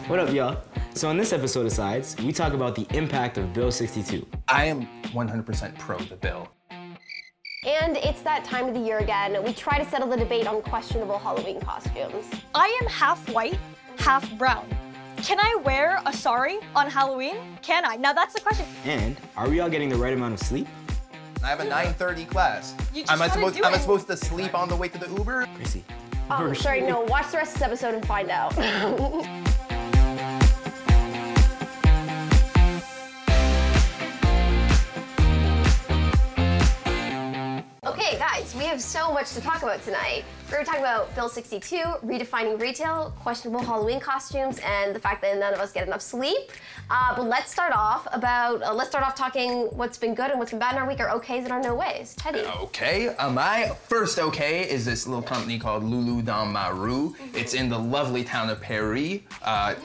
What up, y'all? So on this episode of Sides, we talk about the impact of Bill 62. I am 100% pro the bill. And it's that time of the year again. We try to settle the debate on questionable Halloween costumes. I am half white, half brown. Can I wear a sari on Halloween? Can I? Now that's the question. And are we all getting the right amount of sleep? I have a 9:30 class. Am I supposed to sleep on the way to the Uber? Gracie. Oh, sorry, no. Watch the rest of this episode and find out. Okay, guys, we have so much to talk about tonight. We're going to talk about Bill 62, redefining retail, questionable Halloween costumes, and the fact that none of us get enough sleep. But let's start off talking what's been good and what's been bad in our week, our okays and our no ways. Teddy. Okay, my first okay is this little company called Lulu dans ma rue. It's in the lovely town of Paris,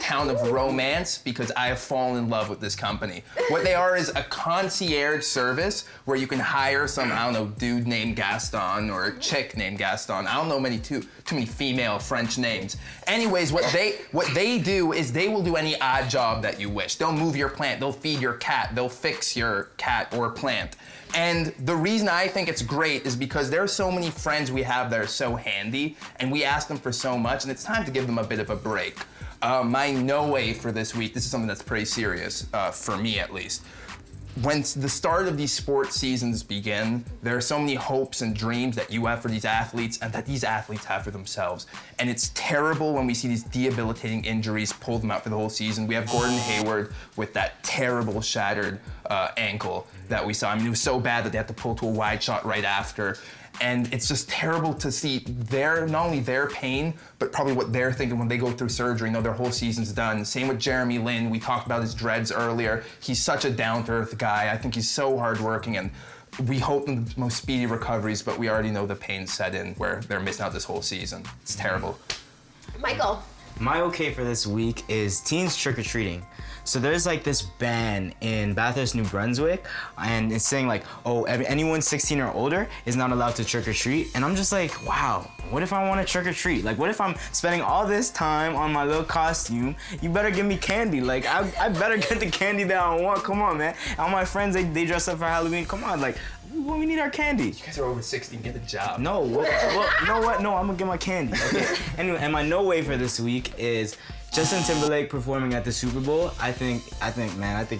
town of romance, because I have fallen in love with this company. What they are is a concierge service where you can hire some, I don't know, dude named Gaston or a chick named Gaston. I don't know too many female French names. Anyways, what they do is they will do any odd job that you wish. They'll move your plant, they'll feed your cat, they'll fix your cat or plant. And the reason I think it's great is because there are so many friends we have that are so handy, and we ask them for so much, and it's time to give them a bit of a break. My no way for this week, this is something that's pretty serious, for me at least. When the start of these sports seasons begin, there are so many hopes and dreams that you have for these athletes and that these athletes have for themselves. And it's terrible when we see these debilitating injuries pull them out for the whole season. We have Gordon Hayward with that terrible shattered ankle that we saw. I mean, it was so bad that they had to pull to a wide shot right after. And it's just terrible to see not only their pain, but probably what they're thinking when they go through surgery, their whole season's done. Same with Jeremy Lin. We talked about his dreads earlier. He's such a down-to-earth guy. I think he's so hardworking, and we hope in the most speedy recoveries, but we already know the pain set in where they're missing out this whole season. It's terrible. Michael. My okay for this week is teens trick-or-treating. So there's like this ban in Bathurst, New Brunswick, and it's saying like, oh, anyone 16 or older is not allowed to trick-or-treat. And I'm just like, wow, what if I want to trick-or-treat? Like, what if I'm spending all this time on my little costume? You better give me candy. Like, I better get the candy that I want. Come on, man. All my friends, they dress up for Halloween. Come on, like, we need our candy. You guys are over 16, get a job. No, well, you know what? No, I'm gonna get my candy, okay? Anyway, and my no way for this week is Justin Timberlake performing at the Super Bowl. I think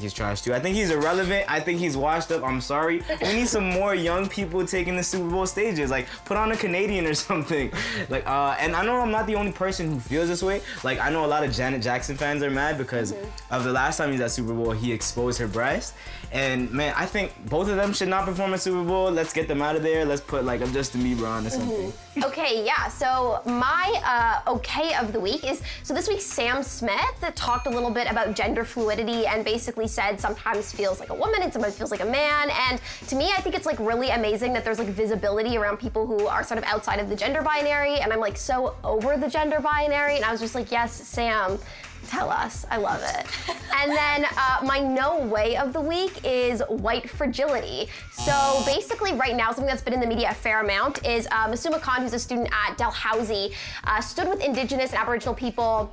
he's trash too. I think he's irrelevant. I think he's washed up. I'm sorry. We need some more young people taking the Super Bowl stages. Like, put on a Canadian or something. Like, and I know I'm not the only person who feels this way. Like, I know a lot of Janet Jackson fans are mad because of the last time he was at Super Bowl, he exposed her breast. And man, I think both of them should not perform at Super Bowl. Let's get them out of there. Let's put like a Justin Bieber on or something. Okay, yeah, so my okay of the week is, so this week Sam Smith talked a little bit about gender fluidity and basically said sometimes feels like a woman and sometimes feels like a man. And to me, I think it's like really amazing that there's like visibility around people who are sort of outside of the gender binary. And I'm like so over the gender binary. And I was just like, yes, Sam, tell us. I love it. And then my no way of the week is white fragility. So basically right now, something that's been in the media a fair amount is Masuma Khan, who's a student at Dalhousie, stood with Indigenous and Aboriginal people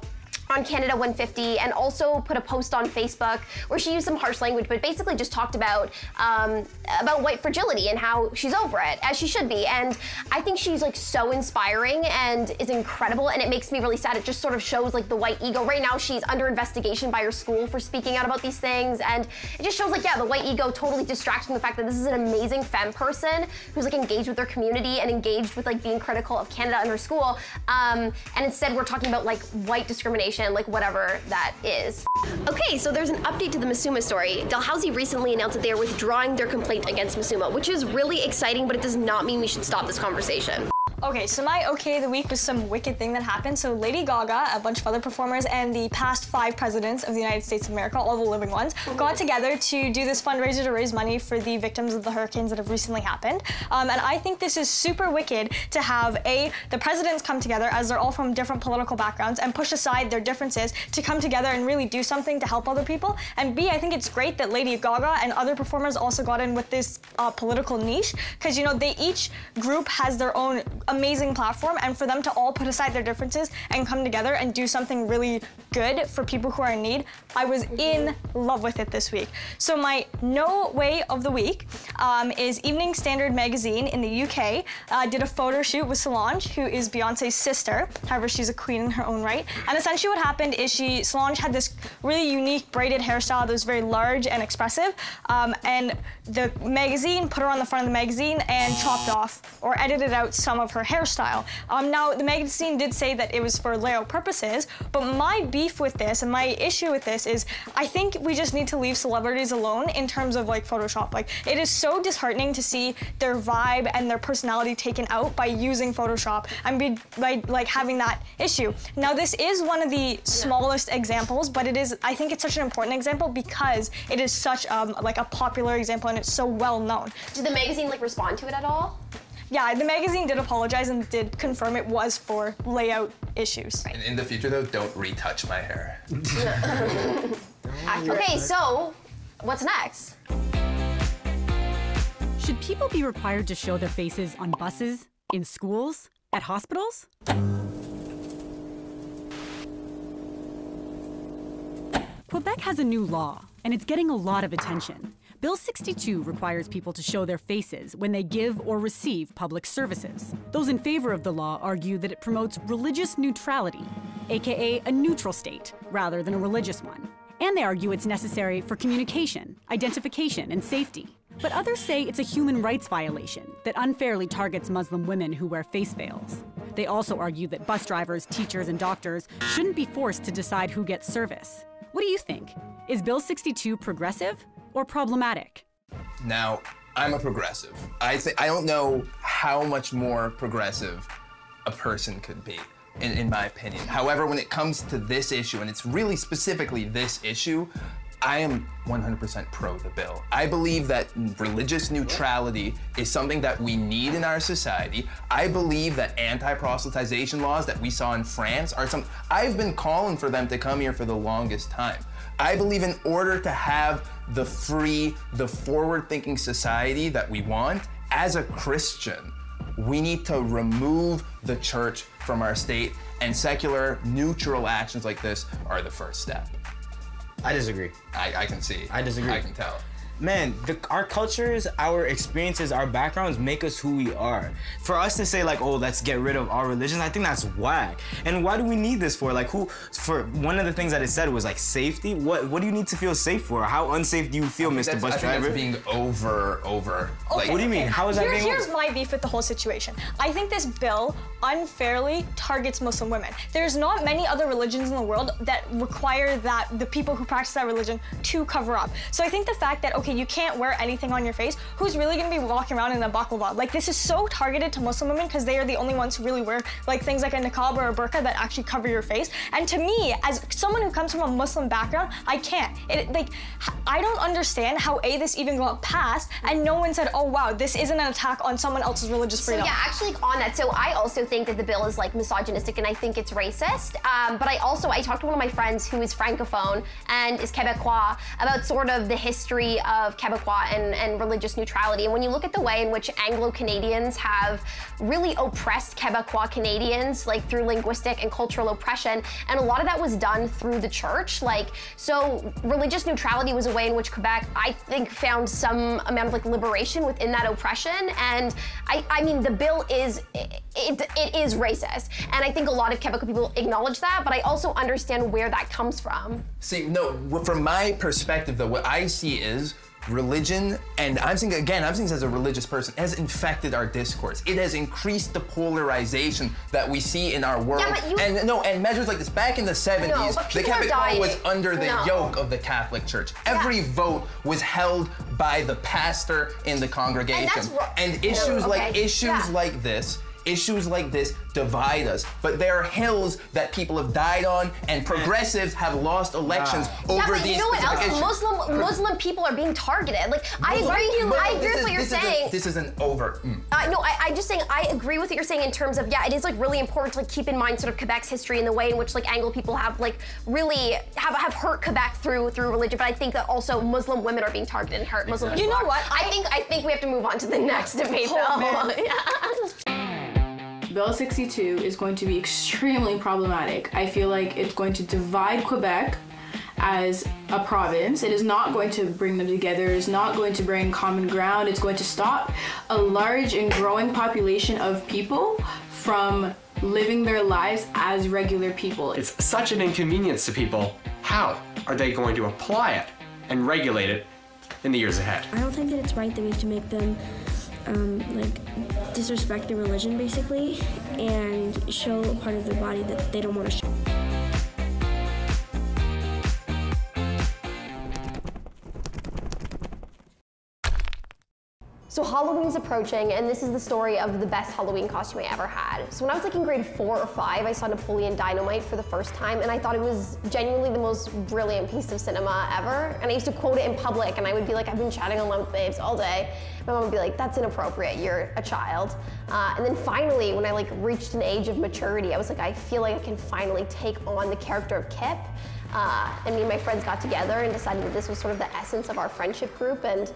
on Canada 150 and also put a post on Facebook where she used some harsh language, but basically just talked about white fragility and how she's over it, as she should be. And I think she's like so inspiring and is incredible, and it makes me really sad. It just sort of shows like the white ego. Right now she's under investigation by her school for speaking out about these things, and it just shows like, yeah, the white ego totally distracts from the fact that this is an amazing femme person who's like engaged with their community and engaged with like being critical of Canada and her school. And instead we're talking about like white discrimination, like whatever that is. Okay, so there's an update to the Masuma story. Dalhousie recently announced that they are withdrawing their complaint against Masuma, which is really exciting, but it does not mean we should stop this conversation. Okay, so my okay of the week was some wicked thing that happened. So Lady Gaga, a bunch of other performers, and the past 5 presidents of the United States of America, all the living ones, got together to do this fundraiser to raise money for the victims of the hurricanes that have recently happened. And I think this is super wicked to have the presidents come together, as they're all from different political backgrounds, and push aside their differences to come together and really do something to help other people. And B, I think it's great that Lady Gaga and other performers also got in with this political niche, because, you know, each group has their own amazing platform, and for them to all put aside their differences and come together and do something really good for people who are in need, I was in love with it this week. So my no way of the week is Evening Standard magazine in the UK did a photo shoot with Solange, who is Beyonce's sister. However, she's a queen in her own right. And essentially what happened is Solange had this really unique braided hairstyle that was very large and expressive, and the magazine put her on the front of the magazine and chopped off or edited out some of her hairstyle. Now, the magazine did say that it was for layout purposes, but my beef with this and my issue with this is I think we just need to leave celebrities alone in terms of like Photoshop. Like, it is so disheartening to see their vibe and their personality taken out by using Photoshop and by like having that issue. Now, this is one of the smallest examples, but I think it's such an important example because it is such like a popular example and it's so well known. Did the magazine like respond to it at all? Yeah, the magazine did apologize and did confirm it was for layout issues. And in the future though, don't retouch my hair. Okay, so what's next? Should people be required to show their faces on buses, in schools, at hospitals? Quebec has a new law, and it's getting a lot of attention. Bill 62 requires people to show their faces when they give or receive public services. Those in favor of the law argue that it promotes religious neutrality, aka a neutral state, rather than a religious one. And they argue it's necessary for communication, identification, and safety. But others say it's a human rights violation that unfairly targets Muslim women who wear face veils. They also argue that bus drivers, teachers, and doctors shouldn't be forced to decide who gets service. What do you think? Is Bill 62 progressive or problematic? Now, I'm a progressive. I don't know how much more progressive a person could be, in my opinion. However, when it comes to this issue, and it's really specifically this issue, I am 100% pro the bill. I believe that religious neutrality is something that we need in our society. I believe that anti-proselytization laws that we saw in France are I've been calling for them to come here for the longest time. I believe in order to have the free, the forward-thinking society that we want, as a Christian, we need to remove the church from our state, and secular, neutral actions like this are the first step. I disagree. I can see. I disagree. I can tell. Man, our cultures, our experiences, our backgrounds make us who we are. For us to say like, oh, let's get rid of our religion, I think that's whack. And why do we need this for? Like, for one of the things that it said was like safety. What do you need to feel safe for? How unsafe do you feel, Mr. Bus Driver? That's being over. Okay, Like, what do you mean? How is that being over? Here's my beef with the whole situation. I think this bill unfairly targets Muslim women. There's not many other religions in the world that require that the people who practice that religion to cover up. So I think the fact that, okay, you can't wear anything on your face, who's really gonna be walking around in a baklava? Like, this is so targeted to Muslim women because they are the only ones who really wear like things like a niqab or a burqa that actually cover your face. And to me, as someone who comes from a Muslim background, I can't. I don't understand how this even got passed and no one said, oh wow, this isn't an attack on someone else's religious freedom. So yeah, actually on that, so I also think that the bill is like misogynistic and I think it's racist. But I talked to one of my friends who is francophone and is Quebecois about sort of the history of Quebecois and religious neutrality. And when you look at the way in which Anglo-Canadians have really oppressed Quebecois Canadians, like through linguistic and cultural oppression, and a lot of that was done through the church. Like, so religious neutrality was a way in which Quebec, I think, found some amount of like liberation within that oppression. And I mean, the bill is, it is racist. And I think a lot of Quebecois people acknowledge that, but I also understand where that comes from. See, no, from my perspective though, what I see is religion, and I'm saying this as a religious person, has infected our discourse. It has increased the polarization that we see in our world. Yeah, and measures like this. Back in the 70s, the Quebecois was under the yoke of the Catholic Church. Every vote was held by the pastor in the congregation. And issues like this divide us, but there are hills that people have died on, and progressives have lost elections over these specific issues. Muslim people are being targeted. Like, I agree with what you're saying. This is an over. No, I'm just saying I agree with what you're saying in terms of, yeah, it is like really important to like keep in mind sort of Quebec's history and the way in which like Anglo people have like really have hurt Quebec through religion. But I think that also Muslim women are being targeted and hurt. Muslim people. You know what? I think we have to move on to the next debate though. Yeah. Bill 62 is going to be extremely problematic. I feel like it's going to divide Quebec as a province. It is not going to bring them together. It's not going to bring common ground. It's going to stop a large and growing population of people from living their lives as regular people. It's such an inconvenience to people. How are they going to apply it and regulate it in the years ahead? I don't think that it's right that we have to make them like disrespect their religion basically and show a part of their body that they don't want to show. So Halloween's approaching, and this is the story of the best Halloween costume I ever had. So when I was like in grade 4 or 5, I saw Napoleon Dynamite for the first time, and I thought it was genuinely the most brilliant piece of cinema ever. And I used to quote it in public, and I would be like, I've been chatting online with babes all day. My mom would be like, that's inappropriate, you're a child. And then finally, when I like reached an age of maturity, I was like, I feel like I can finally take on the character of Kip. And me and my friends got together and decided that this was sort of the essence of our friendship group, and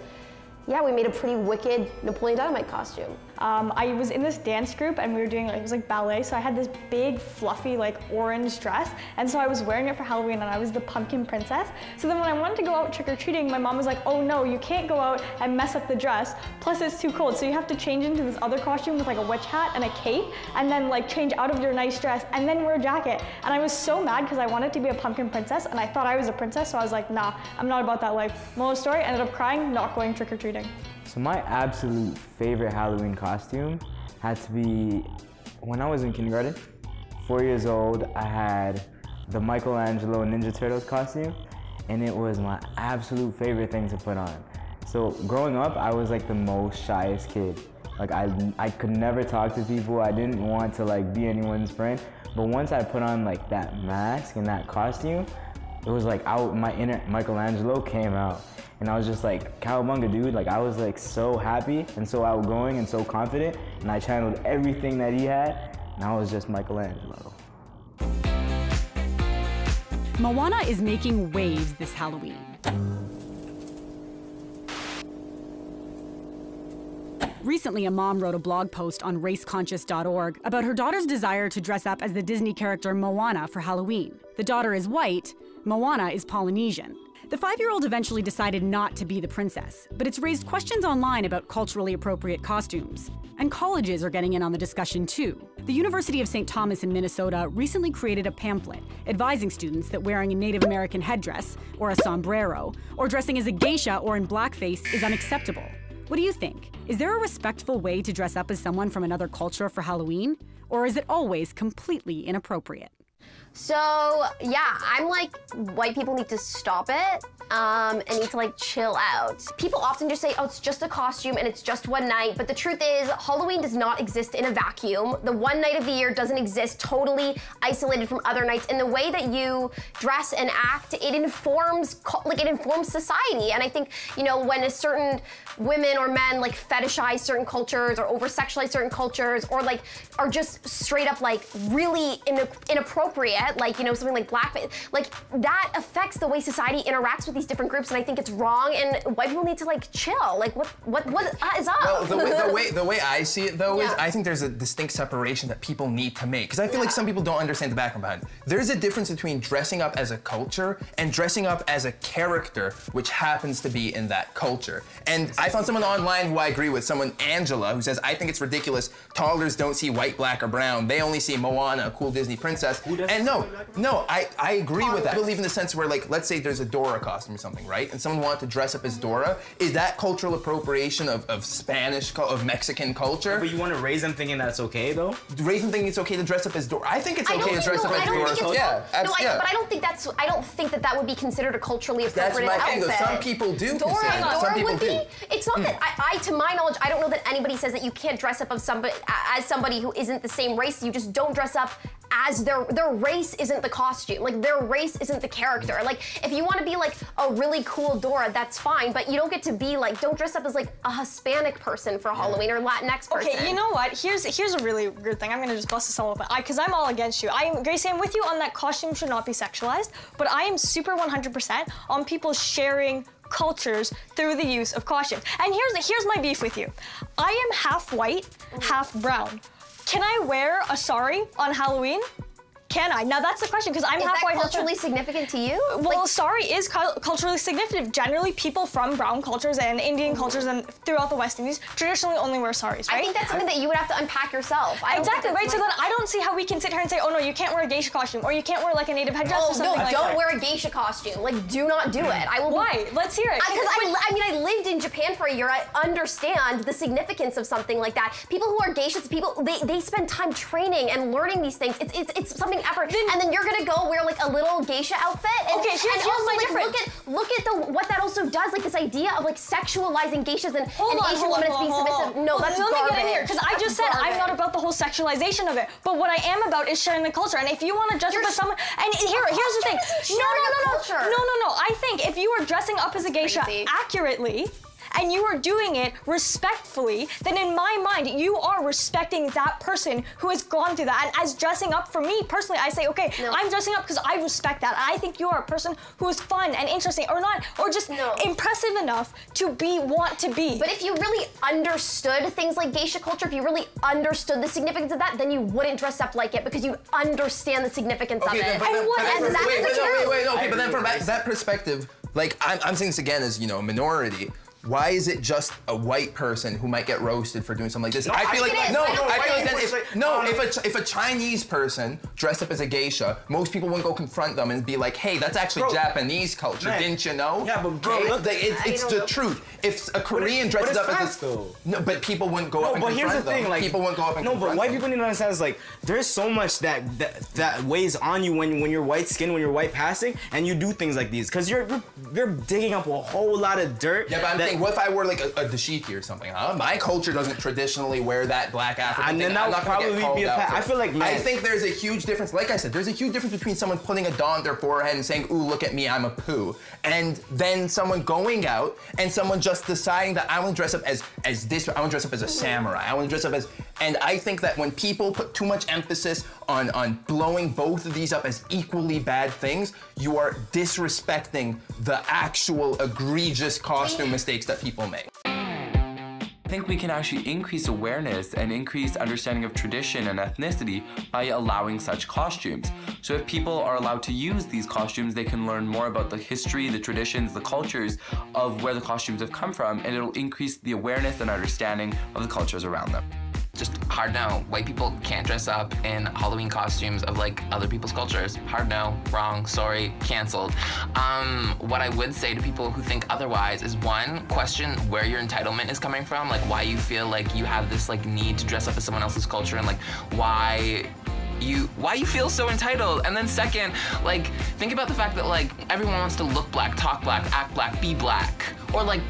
yeah, we made a pretty wicked Napoleon Dynamite costume. I was in this dance group and we were doing, it was like ballet, so I had this big fluffy like orange dress, and so I was wearing it for Halloween and I was the pumpkin princess. So then when I wanted to go out trick-or-treating, my mom was like, oh no, you can't go out and mess up the dress, plus it's too cold, so you have to change into this other costume with like a witch hat and a cape, and then like change out of your nice dress and then wear a jacket. And I was so mad because I wanted to be a pumpkin princess and I thought I was a princess, so I was like, nah, I'm not about that life. Moral story, ended up crying, not going trick-or-treating. So my absolute favorite Halloween costume had to be when I was in kindergarten. 4 years old, I had the Michelangelo Ninja Turtles costume, and it was my absolute favorite thing to put on. So growing up, I was like the most shyest kid. Like I could never talk to people. I didn't want to like be anyone's friend. But once I put on like that mask and that costume, it was like my inner Michelangelo came out. And I was just like, cowabunga, dude. Like, I was like so happy and so outgoing and so confident. And I channeled everything that he had. And I was just Michelangelo. Moana is making waves this Halloween. Recently, a mom wrote a blog post on raceconscious.org about her daughter's desire to dress up as the Disney character Moana for Halloween. The daughter is white, Moana is Polynesian. The 5-year-old eventually decided not to be the princess, but it's raised questions online about culturally appropriate costumes. And colleges are getting in on the discussion too. The University of St. Thomas in Minnesota recently created a pamphlet advising students that wearing a Native American headdress, or a sombrero, or dressing as a geisha or in blackface is unacceptable. What do you think? Is there a respectful way to dress up as someone from another culture for Halloween? Or is it always completely inappropriate? So yeah, I'm like, white people need to stop it and need to like chill out. People often just say, oh, it's just a costume and it's just one night, but the truth is Halloween does not exist in a vacuum. The one night of the year doesn't exist totally isolated from other nights, and the way that you dress and act, it informs society. And I think, you know, when a certain women or men like fetishize certain cultures or over-sexualize certain cultures, or like are just straight up like really inappropriate, like, you know, something like blackface, like that affects the way society interacts with these different groups, and I think it's wrong, and white people need to like chill. Like what is up? Well, the way I see it though is I think there's a distinct separation that people need to make, because I feel like some people don't understand the background behind it. There's a difference between dressing up as a culture and dressing up as a character which happens to be in that culture. And I found someone online who I agree with, someone, Angela, who says, I think it's ridiculous. Toddlers don't see white, black, or brown. They only see Moana, a cool Disney princess. And no, I agree with that. I believe in the sense where, like, let's say there's a Dora costume or something, right? And someone wanted to dress up as Dora. Is that cultural appropriation of Spanish, of Mexican culture? But you want to raise them thinking that's okay, though? Raise them thinking it's okay to dress up as Dora. I think it's okay to dress up as Dora. Yeah, but I don't think that would be considered a culturally appropriate outfit. That's my thing, though. Some people do consider that. Some people do. It's not that, to my knowledge, I don't know that anybody says that you can't dress up as somebody who isn't the same race. You just don't dress up as their race isn't the costume. Like, their race isn't the character. Like, if you want to be like a really cool Dora, that's fine, but you don't get to be like, don't dress up as like a Hispanic person for Halloween or Latinx person. Okay, you know what? Here's a really weird thing. I'm gonna just bust this all open. Because I'm all against you. Gracie, I'm with you on that costume should not be sexualized, but I am super 100% on people sharing cultures through the use of costumes. And here's my beef with you. I am half white, half brown. Can I wear a sari on Halloween? Can I? Now that's the question, because I'm halfway. Is that culturally significant to you? Well, sari is culturally significant. Generally, people from brown cultures and Indian cultures and throughout the West Indies traditionally only wear saris, right? I think that's something that you would have to unpack yourself. Exactly, right? So then I don't see how we can sit here and say, oh no, you can't wear a geisha costume, or you can't wear like a native headdress or something like that. No, don't wear a geisha costume. Like, do not do it. I will. Why? Let's hear it. Because I lived in Japan for a year. I understand the significance of something like that. People who are geishas, they spend time training and learning these things. It's something effort. And then you're gonna go wear like a little geisha outfit. And, okay, here's also my like difference. look at what that also does. Like this idea of like sexualizing geishas and Asian women as being submissive. No, that's garbage. Let me get in here, because I just said I'm not about the whole sexualization of it. But what I am about is sharing the culture. And if you want to dress up as someone, and here's the thing. No. I think if you are dressing up as a geisha accurately, and you are doing it respectfully, then in my mind, you are respecting that person who has gone through that. And as dressing up, for me personally, I say, okay, I'm dressing up because I respect that. I think you are a person who is fun and interesting, or just impressive enough to want to be. But if you really understood things like geisha culture, if you really understood the significance of that, then you wouldn't dress up like it because you understand the significance of it. But then from that perspective, like I'm saying this again as, a minority. Why is it just a white person who might get roasted for doing something like this? No, I feel like that if a Chinese person dressed up as a geisha, most people wouldn't go confront them and be like, "Hey, that's actually Japanese culture, didn't you know?" Yeah, but bro, it's the truth. If a Korean dresses up as no, but people wouldn't go up and confront them. But here's the thing, like people wouldn't go up and confront them. No, but white people need to understand is like there's so much that weighs on you when you're white skinned, when you're white passing, and you do things like these, because you're digging up a whole lot of dirt. Yeah, but what if I wore like a dashiki or something? Huh? My culture doesn't traditionally wear that black African thing. And then that would probably be I feel like, man, I think there's a huge difference. Like I said, there's a huge difference between someone putting a dot on their forehead and saying, "Ooh, look at me, I'm a poo," and then someone going out and someone just deciding that I want to dress up as this. I want to dress up as a samurai. I want to dress up as. And I think that when people put too much emphasis on blowing both of these up as equally bad things, you are disrespecting the actual egregious costume mistakes that people make. I think we can actually increase awareness and increase understanding of tradition and ethnicity by allowing such costumes. So if people are allowed to use these costumes, they can learn more about the history, the traditions, the cultures of where the costumes have come from, and it'll increase the awareness and understanding of the cultures around them. Just hard no. White people can't dress up in Halloween costumes of like other people's cultures. Hard no, wrong, sorry, canceled. What I would say to people who think otherwise is, one, question where your entitlement is coming from, like why you feel like you have this like need to dress up as someone else's culture, and like why you feel so entitled. And then second, like think about the fact that like everyone wants to look black, talk black, act black, be black, or like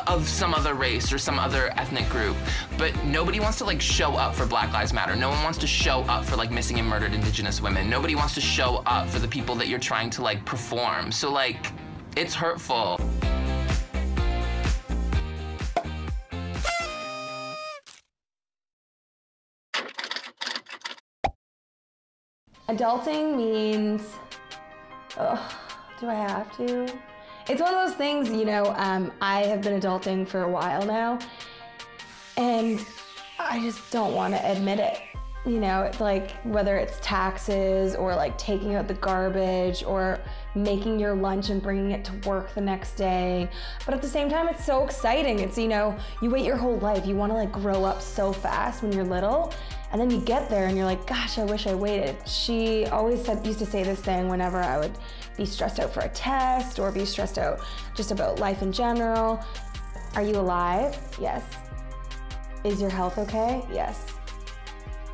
of some other race or some other ethnic group, but nobody wants to like show up for Black Lives Matter. No one wants to show up for like missing and murdered Indigenous women. Nobody wants to show up for the people that you're trying to like perform. So like, it's hurtful. Adulting means, do I have to? It's one of those things, I have been adulting for a while now, and I just don't want to admit it. It's like whether it's taxes or like taking out the garbage or making your lunch and bringing it to work the next day. But at the same time, it's so exciting. It's, you wait your whole life. You want to like grow up so fast when you're little. And then you get there and you're like, gosh, I wish I waited. She always used to say this thing whenever I would be stressed out for a test or be stressed out just about life in general. Are you alive? Yes. Is your health okay? Yes.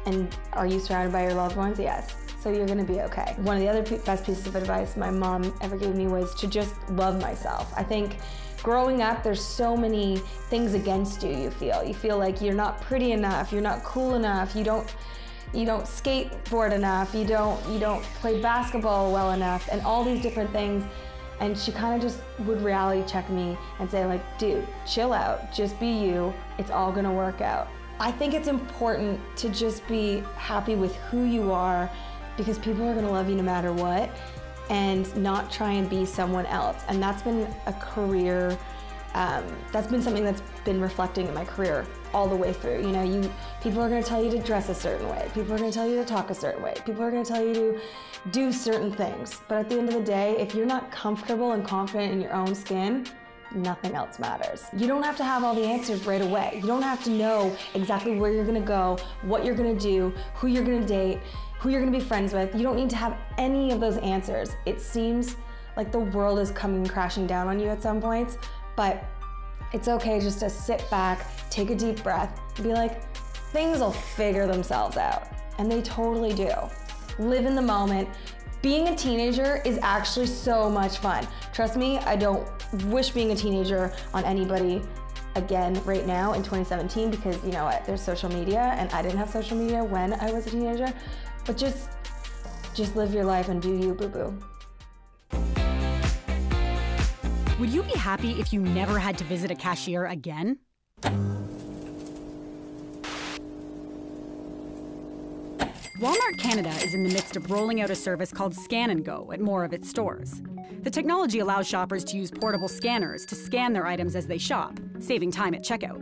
And are you surrounded by your loved ones? Yes. So you're gonna be okay. One of the other best pieces of advice my mom ever gave me was to just love myself. I think growing up, there's so many things against you. You feel like you're not pretty enough, you're not cool enough, you don't skateboard enough, you don't play basketball well enough, and all these different things. And she kind of just would reality check me and say like, dude, chill out, just be you, it's all gonna work out. I think it's important to just be happy with who you are, because people are gonna love you no matter what, and not try and be someone else. And that's been a career That's been something that's been reflecting in my career all the way through. You know, people are going to tell you to dress a certain way. People are going to tell you to talk a certain way. People are going to tell you to do certain things. But at the end of the day, if you're not comfortable and confident in your own skin, nothing else matters. You don't have to have all the answers right away. You don't have to know exactly where you're going to go, what you're going to do, who you're going to date, who you're going to be friends with. You don't need to have any of those answers. It seems like the world is coming crashing down on you at some points, but it's okay just to sit back, take a deep breath, and be like, things will figure themselves out. And they totally do. Live in the moment. Being a teenager is actually so much fun. Trust me, I don't wish being a teenager on anybody again right now in 2017, because you know what, there's social media, and I didn't have social media when I was a teenager. But just live your life and do you, boo-boo. Would you be happy if you never had to visit a cashier again? Walmart Canada is in the midst of rolling out a service called Scan & Go at more of its stores. The technology allows shoppers to use portable scanners to scan their items as they shop, saving time at checkout.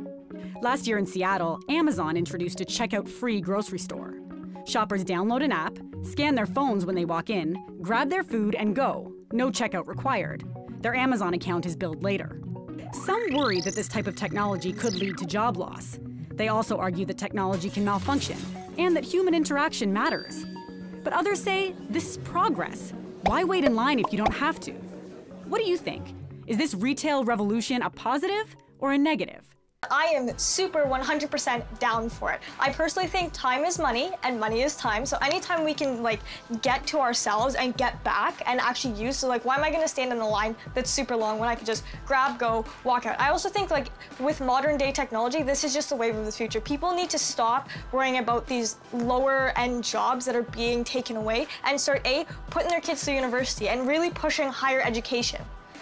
Last year in Seattle, Amazon introduced a checkout-free grocery store. Shoppers download an app, scan their phones when they walk in, grab their food, and go. No checkout required. Their Amazon account is billed later. Some worry that this type of technology could lead to job loss. They also argue that technology can malfunction and that human interaction matters. But others say this is progress. Why wait in line if you don't have to? What do you think? Is this retail revolution a positive or a negative? I am super 100% down for it. I personally think time is money and money is time. So anytime we can like get to ourselves and get back and actually use, so like why am I gonna stand in a line that's super long when I could just grab, go, walk out? I also think like with modern day technology, this is just the wave of the future. People need to stop worrying about these lower end jobs that are being taken away and start putting their kids through university and really pushing higher education.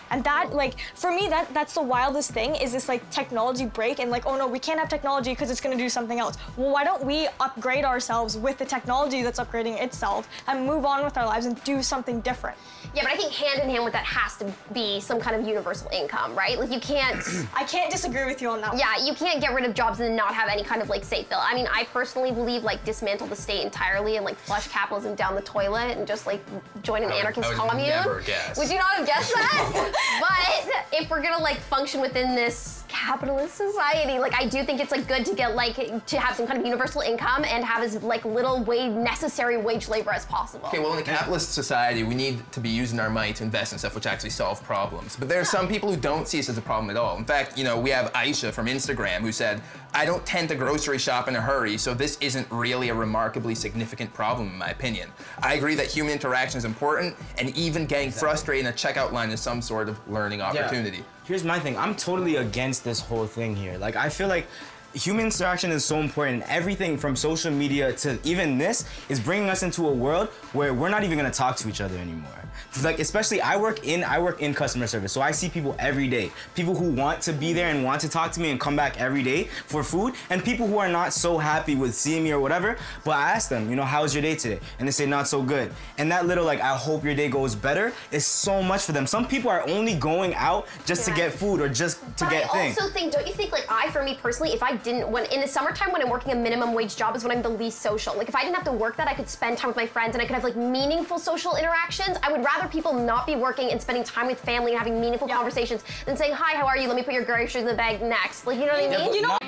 And that, like, for me, that's the wildest thing, is this, like, technology break and, like, oh, no, we can't have technology because it's going to do something else. Well, why don't we upgrade ourselves with the technology that's upgrading itself and move on with our lives and do something different? Yeah, but I think hand in hand with that has to be some kind of universal income, right? Like, you can't... I can't disagree with you on that one. Yeah, you can't get rid of jobs and not have any kind of, like, safe bill. I mean, I personally believe, like, dismantle the state entirely and, like, flush capitalism down the toilet and just, like, join an anarchist commune. Never guess. Would you not have guessed that? But if we're gonna like function within this capitalist society, like I do think it's like good to get like to have some kind of universal income and have as like little necessary wage labor as possible. Okay, well in a capitalist society, we need to be using our money to invest in stuff which actually solve problems. But there are some people who don't see this as a problem at all. In fact, you know, we have Aisha from Instagram who said, I don't tend to grocery shop in a hurry, so this isn't really a remarkably significant problem in my opinion. I agree that human interaction is important, and even getting frustrated in a checkout line is some sort of learning opportunity. Yeah. Here's my thing, I'm totally against this whole thing here. Like, I feel like human interaction is so important. Everything from social media to even this is bringing us into a world where we're not even gonna talk to each other anymore. Like, especially I work in customer service, so I see people every day. People who want to be there and want to talk to me and come back every day for food, and people who are not so happy with seeing me or whatever, but I ask them, you know, how's your day today? And they say, not so good. And that little, like, I hope your day goes better is so much for them. Some people are only going out just to get food or just to get things. I also think, don't you think, like, for me personally, if I didn't, in the summertime when I'm working a minimum wage job is when I'm the least social. Like, if I didn't have to work that, I could spend time with my friends and I could have, like, meaningful social interactions. I would rather people not be working and spending time with family and having meaningful conversations than saying, hi, how are you? Let me put your groceries in the bag next. Like, you know what I mean? You know?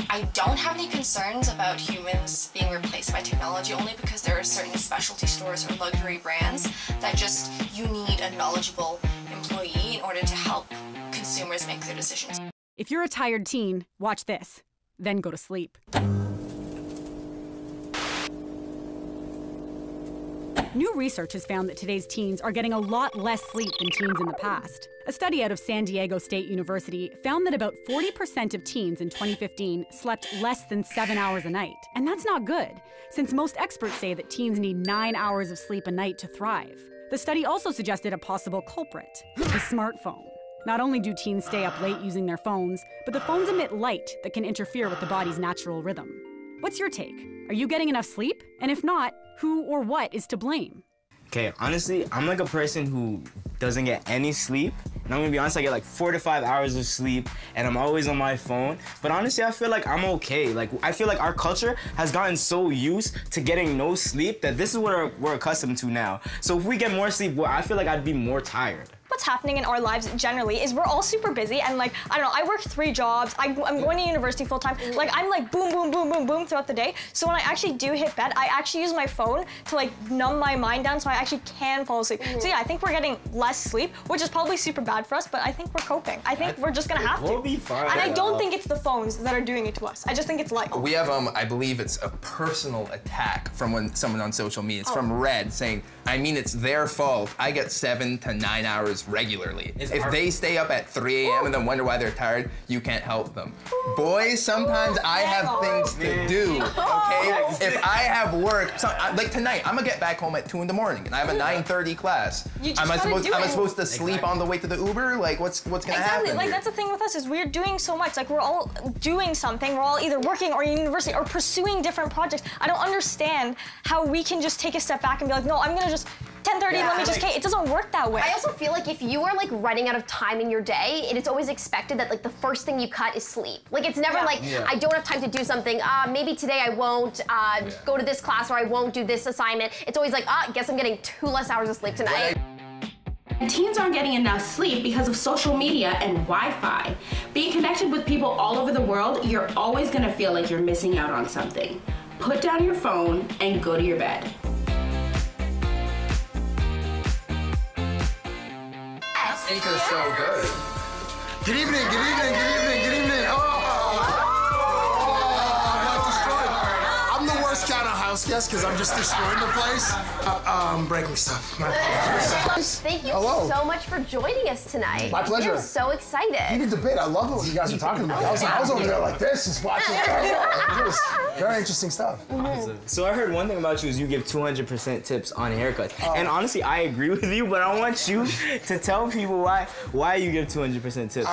I don't have any concerns about humans being replaced by technology, only because there are certain specialty stores or luxury brands that just, you need a knowledgeable employee in order to help consumers make their decisions. If you're a tired teen, watch this, then go to sleep. New research has found that today's teens are getting a lot less sleep than teens in the past. A study out of San Diego State University found that about 40% of teens in 2015 slept less than 7 hours a night. And that's not good, since most experts say that teens need 9 hours of sleep a night to thrive. The study also suggested a possible culprit, the smartphone. Not only do teens stay up late using their phones, but the phones emit light that can interfere with the body's natural rhythm. What's your take? Are you getting enough sleep? And if not, who or what is to blame? Okay, honestly, I'm like a person who doesn't get any sleep, And I'm gonna be honest, I get like 4 to 5 hours of sleep, and I'm always on my phone. But honestly, I feel like I'm okay. Like, I feel like our culture has gotten so used to getting no sleep that this is what we're accustomed to now. So if we get more sleep, well, I feel like I'd be more tired. What's happening in our lives generally is we're all super busy, and like, I don't know, I work 3 jobs, I'm going to university full time, like I'm like boom, boom, boom, boom, boom throughout the day. So when I actually do hit bed, I actually use my phone to like numb my mind down so I actually can fall asleep. So yeah, I think we're getting less sleep, which is probably super bad for us, but I think we're coping. I think we're just gonna have to. We'll be fine. And I don't think it's the phones that are doing it to us. I just think it's life. We have, I believe it's a personal attack from someone on social media. It's from Red saying, I mean, it's their fault. I get 7 to 9 hours regularly. If they stay up at 3 a.m. and then wonder why they're tired, you can't help them. Boys, sometimes I have things to do, okay? If I have work, like tonight, I'm gonna get back home at 2 in the morning and I have a 9:30 class. Am I supposed to sleep on the way to the Uber? Like, what's gonna happen? Exactly, like here? that's the thing with us is we're doing so much. Like we're all doing something. We're all either working or in university or pursuing different projects. I don't understand how we can just take a step back and be like, no, I'm gonna just 10:30, let me just It doesn't work that way. I also feel like if you are like running out of time in your day, it is always expected that like the first thing you cut is sleep. Like it's never like, I don't have time to do something. Maybe today I won't go to this class or I won't do this assignment. It's always like, guess I'm getting 2 less hours of sleep tonight. Teens aren't getting enough sleep because of social media and Wi-Fi. Being connected with people all over the world, you're always gonna feel like you're missing out on something. Put down your phone and go to your bed. Anchor's so good. Good evening, good evening, good evening, good evening. I got destroyed. I'm the worst kind of house guest because I'm just destroying the place. Breaking stuff. Thank you so much for joining us tonight. My pleasure. I'm so excited. Heated debate. I love what you guys are talking about. I was over there like this, just watching. Very interesting stuff. So I heard one thing about you is you give 200% tips on haircuts. And honestly, I agree with you, but I want you to tell people why you give 200% tips.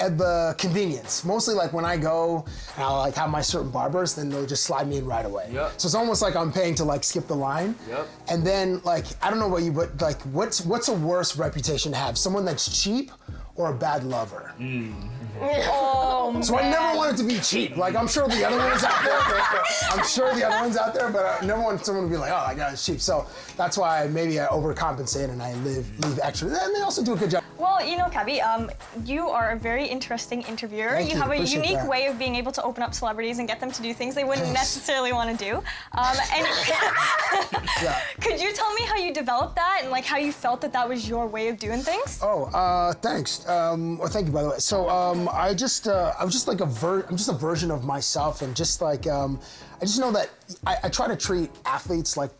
The convenience. Mostly like when I go and I'll like have my certain barbers, then they'll just slide me in right away. So it's almost like I'm paying to like skip the line. And then like, I don't know about you, but like what's a worse reputation to have? Someone that's cheap or a bad lover? So I never want it to be cheap. Like I'm sure the other ones out there. But I never want someone to be like, oh, my God, it's cheap. So that's why maybe I overcompensate and I leave extra. And they also do a good job. Well, you know, Cabbie, you are a very interesting interviewer. You have a unique way of being able to open up celebrities and get them to do things they wouldn't necessarily want to do. Could you tell me how you developed that and like how you felt that was your way of doing things? Thanks. Well, thank you, by the way. So I'm just a version of myself, and just like I just know that I try to treat athletes like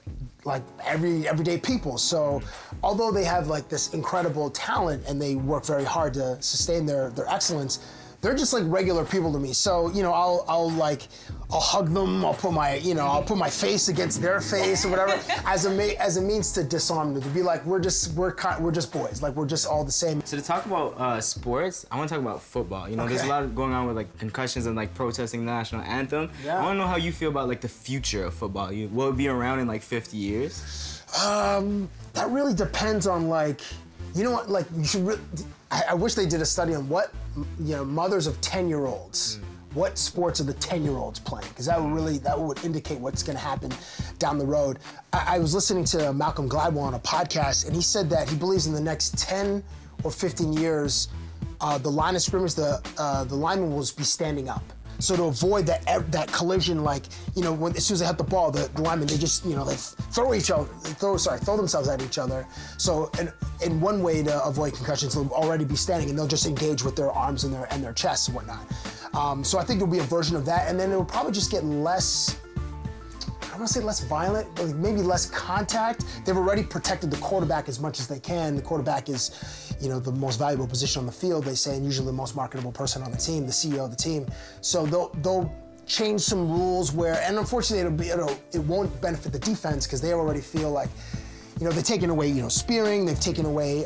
everyday people. So although they have like this incredible talent and they work very hard to sustain their excellence, they're just like regular people to me. So, you know, I'll hug them, I'll put my face against their face or whatever as a means to disarm them, to be like, we're just boys, like we're just all the same. So to talk about sports, I want to talk about football. You know, there's a lot going on with like concussions and like protesting the national anthem. I want to know how you feel about like the future of football. Will it be around in like 50 years? That really depends on like, you know what, like you should I wish they did a study on what, you know, mothers of 10-year-olds, what sports are the 10-year-olds playing? Because that would indicate what's going to happen down the road. I was listening to Malcolm Gladwell on a podcast, and he said that he believes in the next 10 or 15 years, the line of scrimmage, the linemen will be standing up. So to avoid that collision, like, you know, as soon as they hit the ball, the linemen, they just, you know, they throw themselves at each other. So in one way to avoid concussions, they'll already be standing and they'll just engage with their arms and their chests and whatnot. So I think it'll be a version of that, and then it'll probably just get less, I don't want to say less violent, but maybe less contact. They've already protected the quarterback as much as they can. The quarterback is, you know, the most valuable position on the field, they say, and usually the most marketable person on the team, the CEO of the team. So they'll change some rules where, and unfortunately it won't benefit the defense because they already feel like, you know, they've taken away, you know, spearing, they've taken away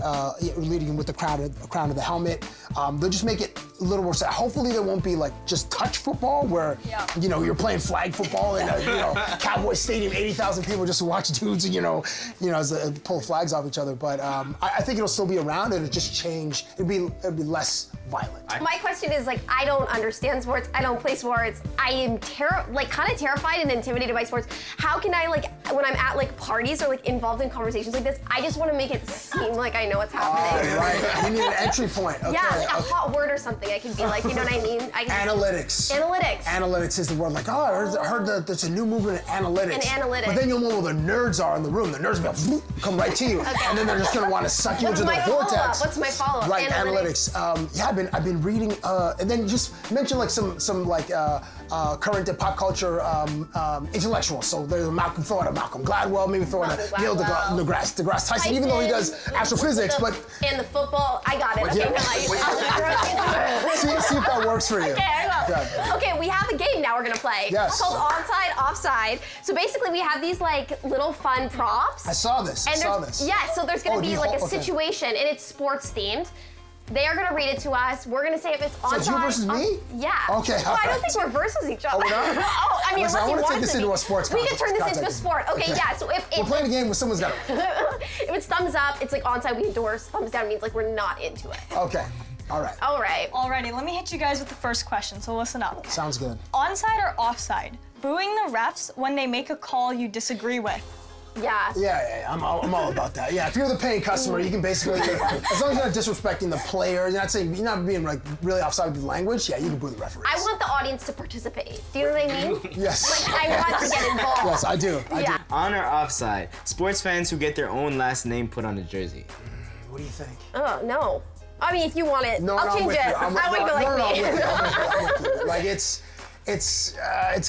leading with the crown of the helmet. They'll just make it a little more sad. Hopefully there won't be like just touch football where, you know, you're playing flag football in a, you know, Cowboy Stadium, 80,000 people just to watch dudes, as they pull flags off each other. But I think it'll still be around. It'll just change. It'd be less violent. My question is like, I don't understand sports. I don't play sports. I am kind of terrified and intimidated by sports. How can I when I'm at like parties or like involved in conversations like this, I just want to make it seem like I know what's happening. Right. You need an entry point. Okay. Yeah, like a hot word or something. I can be like, you know what I mean? Analytics. Analytics. Analytics is the word. Like, I heard that there's a new movement in analytics. In analytics. But then you'll know where the nerds are in the room. The nerds will be come right to you, and then they're just gonna want to suck you into the vortex. What's my follow-up? Right, analytics. I've been reading, and then just mention like some current pop culture intellectuals. So there's Malcolm Gladwell, maybe throw in Neil deGrasse Tyson, even though he does astrophysics, but and the football, I got it. Okay, see if that works for you. Okay, I will. Good. Okay, we have a game now we're gonna play. Yes. It's called onside, offside. So basically, we have these like little fun props. I saw this. Yeah, so there's gonna be like a situation, and it's sports themed. They are gonna read it to us. We're gonna say if it's onside. So it's you versus me? Yeah. Okay. Well, I don't think we're versus each other. Oh, we're not? Oh, I mean, Listen, I want to take this into a sports We can turn this into a sport. Okay, yeah. So if we're playing a game where someone's got if it's thumbs up, it's like onside, we endorse. Thumbs down means like we're not into it. Okay. All right. All right. Alrighty, let me hit you guys with the first question, so listen up. Sounds good. Onside or offside? Booing the refs when they make a call you disagree with. Yeah. Yeah, I'm all about that. Yeah, if you're the paying customer, you can basically, as long as you're not disrespecting the player, you're not being like really offside with the language, yeah, you can boo the referees. I want the audience to participate. Do you know what I mean? Yes. Like, I want to get involved. Yes, I do. On or offside? Sports fans who get their own last name put on a jersey. What do you think? Oh, no. I mean, if you want it, I'll change it. I want to go I'm with you. Like, it's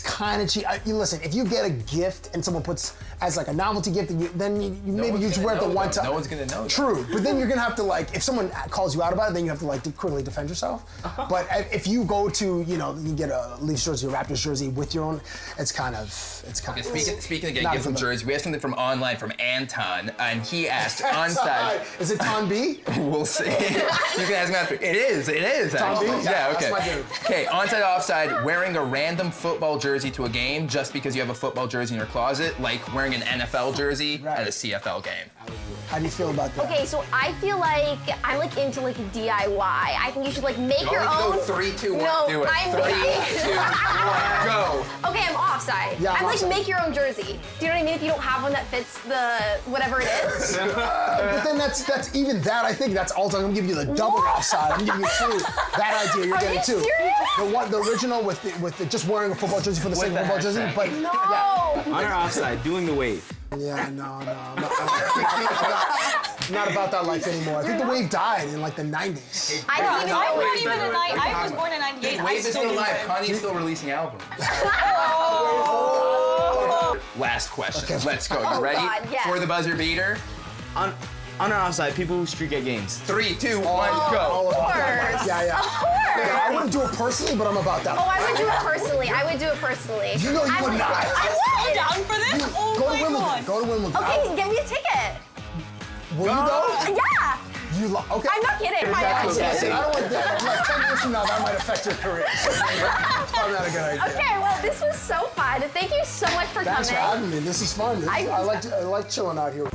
kind of cheap. Listen, if you get a gift and someone puts as like a novelty gift, then you maybe you just wear it the one time. No one's gonna know. True, but then you're gonna have to like, if someone calls you out about it, then you have to like quickly defend yourself. But if you go to, you get a Leafs jersey, a Raptors jersey with your own, it's kind of. Speaking of getting gifts from jerseys, we have something from online from Anton, and he asked onside. Is it Ton B? We'll see. You can ask him after. It is. Ton B? Yeah, okay. That's my dude. Okay, onside, offside, wearing a random football jersey to a game just because you have a football jersey in your closet, like wearing an NFL jersey at a CFL game. How do you feel about that? Okay, so I feel like I'm like into like DIY. I think you should like make your own. Go 3, 2, 1. No, do it. I'm 3, 2, 1, go. Okay, I'm offside. Yeah, I'm like offside. make your own jersey. Do you know what I mean? If you don't have one that fits the whatever it is. But then that's even that. I think that's all. I'm gonna give you the double offside. I'm gonna give you 2. That idea you're getting 2. The original with the just wearing a football jersey for the sake of football jersey. But no. Yeah. On or offside? Doing the wave. Yeah, no. I'm not about that life anymore. I think the wave died in like the 90s. I was born in 98. The wave is still alive. Kanye's still releasing albums. Last question. Okay. Let's go. You ready? God, yes. For the buzzer beater? On or offside? People who streak at games. 3, 2, 1, go. Of course. Yeah. Of course. I wouldn't do it personally, but I'm about that. Oh, I would do it personally. You know you would not. I would. Down for this? Go to Wimbledon. Go to Wimbledon. Okay, get me a ticket. Will you go? Yeah. Okay. I'm not kidding. I don't want that. Like 10 years from now, that might affect your career. It's probably not a good idea. Okay, well, this was so fun. Thank you so much for Thanks coming. for having me. This is fun. I like chilling out here.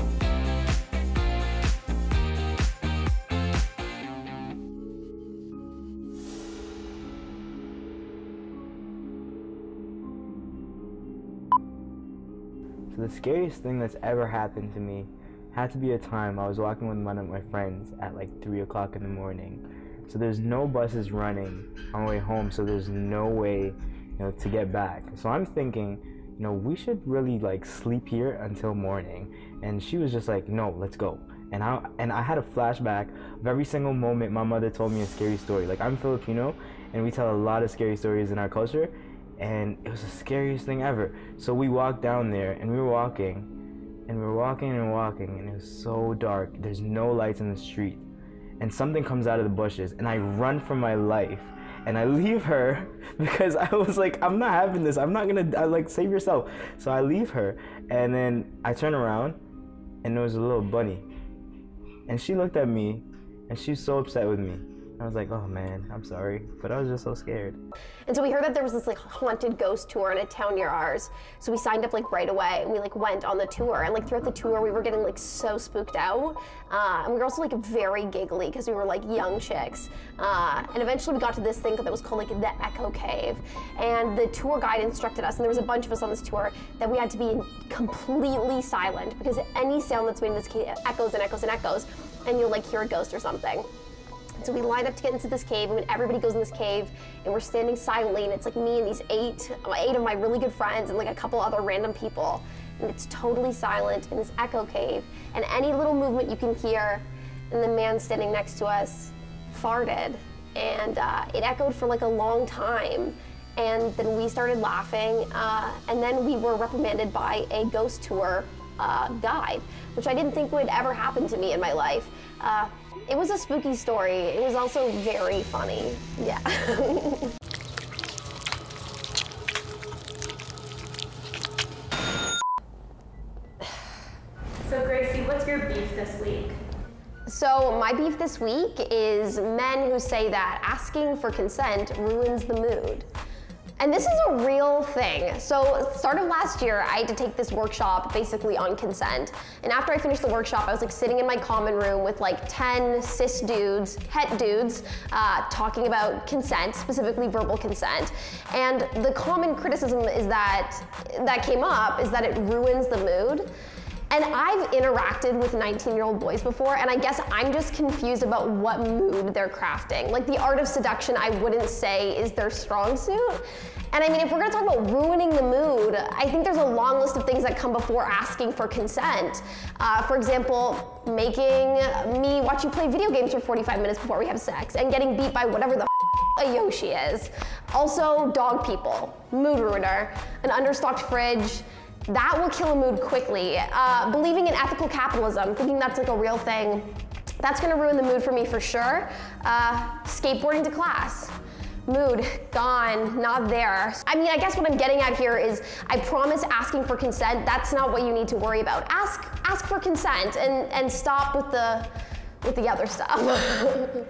So the scariest thing that's ever happened to me had to be a time I was walking with one of my friends at like 3 o'clock in the morning. So there's no buses running on my way home, so there's no way, to get back. So I'm thinking, we should really like sleep here until morning. And she was just like, no, let's go. And I had a flashback of every single moment my mother told me a scary story. Like, I'm Filipino, and we tell a lot of scary stories in our culture, and it was the scariest thing ever. So we walked down there, and we were walking, and it was so dark. There's no lights in the street, and something comes out of the bushes, and I run for my life, and I leave her because I was like, I'm not having this. I'm not gonna, save yourself. So I leave her, and then I turn around, and there was a little bunny, and she looked at me, and she's so upset with me. I was like, oh man, I'm sorry, but I was just so scared. And so we heard that there was this like haunted ghost tour in a town near ours. So we signed up like right away and we like went on the tour. And like throughout the tour, we were getting like so spooked out. And we were also like very giggly because we were like young chicks. And eventually we got to this thing that was called like the Echo Cave. And the tour guide instructed us, and there was a bunch of us on this tour, that we had to be completely silent because any sound that's made in this cave echoes and echoes and echoes, and you'll like hear a ghost or something. So we lined up to get into this cave, and when everybody goes in this cave, and we're standing silently, and it's like me and these eight of my really good friends and like a couple other random people, and it's totally silent in this echo cave, and any little movement you can hear, and the man standing next to us farted, and it echoed for like a long time, and then we started laughing, and then we were reprimanded by a ghost tour guide, which I didn't think would ever happen to me in my life. It was a spooky story. It was also very funny. Yeah. So Gracie, what's your beef this week? So my beef this week is men who say that asking for consent ruins the mood. And this is a real thing. So start of last year, I had to take this workshop basically on consent. And after I finished the workshop, I was like sitting in my common room with like 10 cis dudes, het dudes, talking about consent, specifically verbal consent. And the common criticism is that came up is that it ruins the mood. And I've interacted with 19-year-old boys before, and I guess I'm just confused about what mood they're crafting. Like the art of seduction, I wouldn't say is their strong suit. And I mean, if we're gonna talk about ruining the mood, I think there's a long list of things that come before asking for consent. For example, making me watch you play video games for 45 minutes before we have sex, and getting beat by whatever the a Yoshi is. Also, dog people, mood ruiner, an understocked fridge, that will kill a mood quickly. Believing in ethical capitalism, thinking that's like a real thing, that's gonna ruin the mood for me for sure. Skateboarding to class. Mood, gone, not there. I mean, I guess what I'm getting at here is, I promise asking for consent, that's not what you need to worry about. Ask for consent and stop with the other stuff.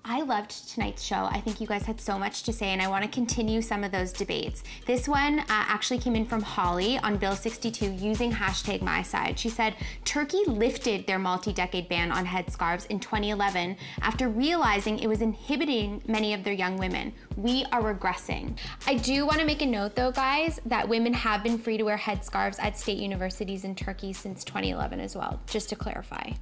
I loved tonight's show. I think you guys had so much to say, and I want to continue some of those debates. This one actually came in from Holly on Bill 62 using hashtag #MySide. She said, Turkey lifted their multi-decade ban on headscarves in 2011 after realizing it was inhibiting many of their young women. We are regressing. I do want to make a note though, guys, that women have been free to wear headscarves at state universities in Turkey since 2011 as well, just to clarify.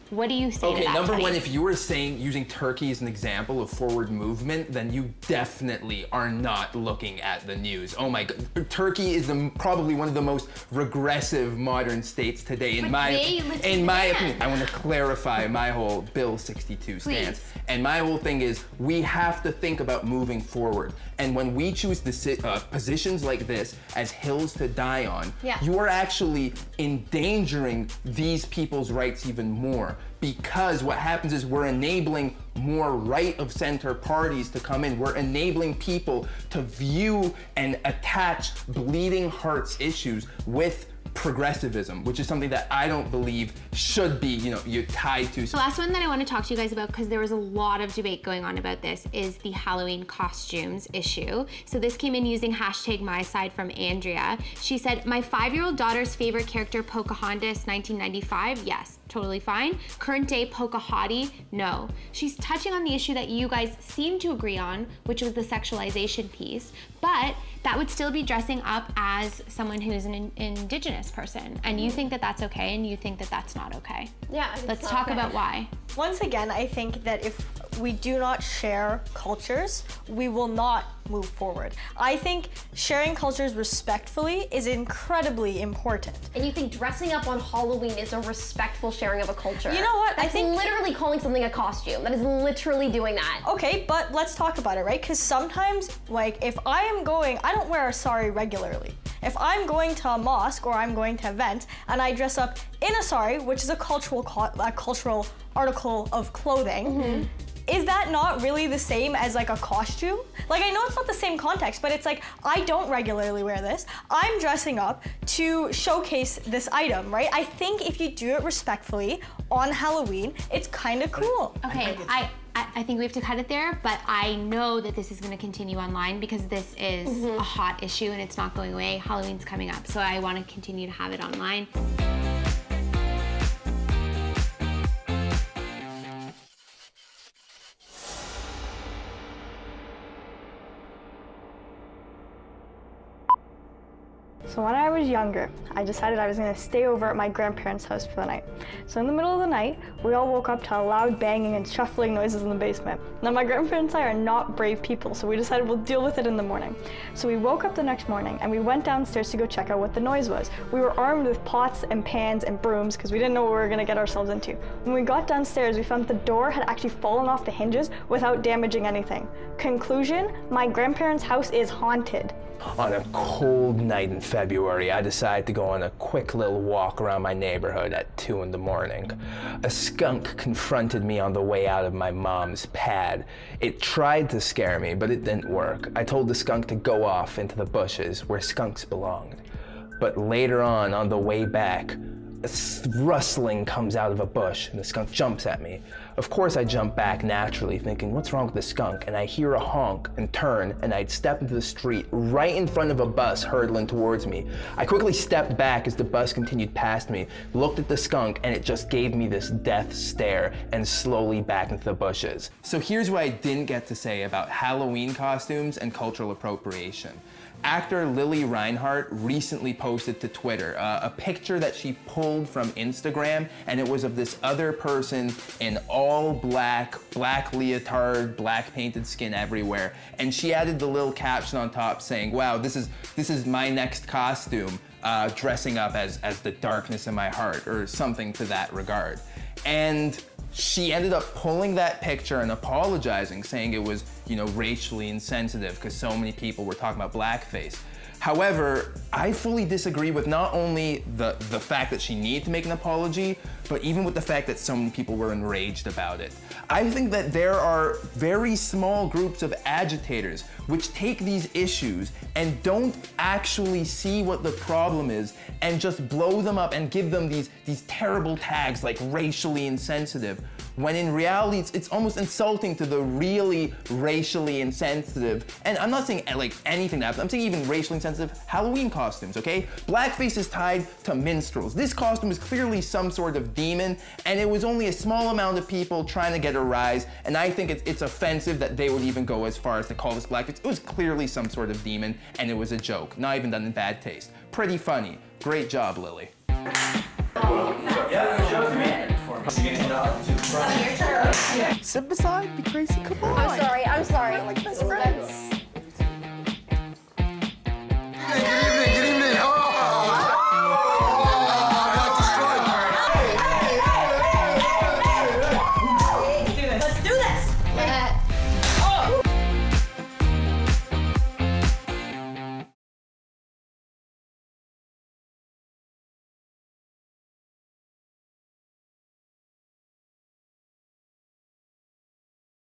What do you say to that? Okay, number Tony? one, if you were using Turkey as an example of forward movement, then you definitely are not looking at the news. Oh my God, Turkey is probably one of the most regressive modern states today, in my opinion. I want to clarify my whole Bill 62 stance. Please. And my whole thing is, we have to think about moving forward. And when we choose positions like this as hills to die on, you are actually endangering these people's rights even more. Because what happens is we're enabling more right-of-center parties to come in. We're enabling people to view and attach bleeding hearts issues with progressivism, which is something that I don't believe should be, you're tied to. The last one that I want to talk to you guys about, because there was a lot of debate going on about this, is the Halloween costumes issue. So this came in using hashtag #MySide from Andrea. She said, my 5-year-old daughter's favorite character, Pocahontas, 1995, yes, totally fine. Current day Pocahontas, no. She's touching on the issue that you guys seem to agree on, which was the sexualization piece, but that would still be dressing up as someone who's an indigenous person. And you think that that's okay, and you think that that's not okay. Yeah. Let's talk about why. Once again, I think that if we do not share cultures, we will not move forward. I think sharing cultures respectfully is incredibly important. And you think dressing up on Halloween is a respectful sharing of a culture? You know what? That's literally calling something a costume. That is literally doing that. Okay, but let's talk about it, right? Because sometimes, like, if I am going, I don't wear a sari regularly. If I'm going to a mosque or I'm going to an event and I dress up in a sari, which is a cultural article of clothing, is that not really the same as like a costume? Like, I know it's not the same context, but it's like, I don't regularly wear this. I'm dressing up to showcase this item, right? I think if you do it respectfully on Halloween, it's kind of cool. Okay, I think we have to cut it there, but I know that this is going to continue online because this is a hot issue and it's not going away. Halloween's coming up, so I want to continue to have it online. So when I was younger, I decided I was gonna stay over at my grandparents' house for the night. So in the middle of the night, we all woke up to loud banging and shuffling noises in the basement. Now my grandparents and I are not brave people, so we decided we'll deal with it in the morning. So we woke up the next morning and we went downstairs to go check out what the noise was. We were armed with pots and pans and brooms because we didn't know what we were gonna get ourselves into. When we got downstairs, we found the door had actually fallen off the hinges without damaging anything. Conclusion, my grandparents' house is haunted. On a cold night in February, I decided to go on a quick little walk around my neighborhood at 2 in the morning. A skunk confronted me on the way out of my mom's pad. It tried to scare me, but it didn't work. I told the skunk to go off into the bushes where skunks belonged. But later on the way back, a rustling comes out of a bush and the skunk jumps at me. Of course I jump back naturally thinking, what's wrong with the skunk? And I hear a honk and turn and I'd step into the street right in front of a bus hurtling towards me. I quickly stepped back as the bus continued past me, looked at the skunk, and it just gave me this death stare and slowly back into the bushes. So here's what I didn't get to say about Halloween costumes and cultural appropriation. Actor Lily Reinhart recently posted to Twitter a picture that she pulled from Instagram, and it was of this other person in all black leotard, black painted skin everywhere. And she added the little caption on top saying, wow, this is my next costume, dressing up as the darkness in my heart, or something to that regard. And she ended up pulling that picture and apologizing, saying it was, you know, racially insensitive because so many people were talking about blackface. However, I fully disagree with not only the fact that she needed to make an apology, but even with the fact that so many people were enraged about it. I think that there are very small groups of agitators which take these issues and don't actually see what the problem is and just blow them up and give them these terrible tags like racially insensitive, when in reality it's almost insulting to the really racially insensitive, and I'm not saying like anything that happens, I'm saying even racially insensitive Halloween costumes, okay? Blackface is tied to minstrels. This costume is clearly some sort of demon, and it was only a small amount of people trying to get a rise, and I think it's offensive that they would even go as far as to call this blackface. It was clearly some sort of demon, and it was a joke, not even done in bad taste. Pretty funny. Great job, Lily. Sit beside me, Gracie, come on. I'm sorry.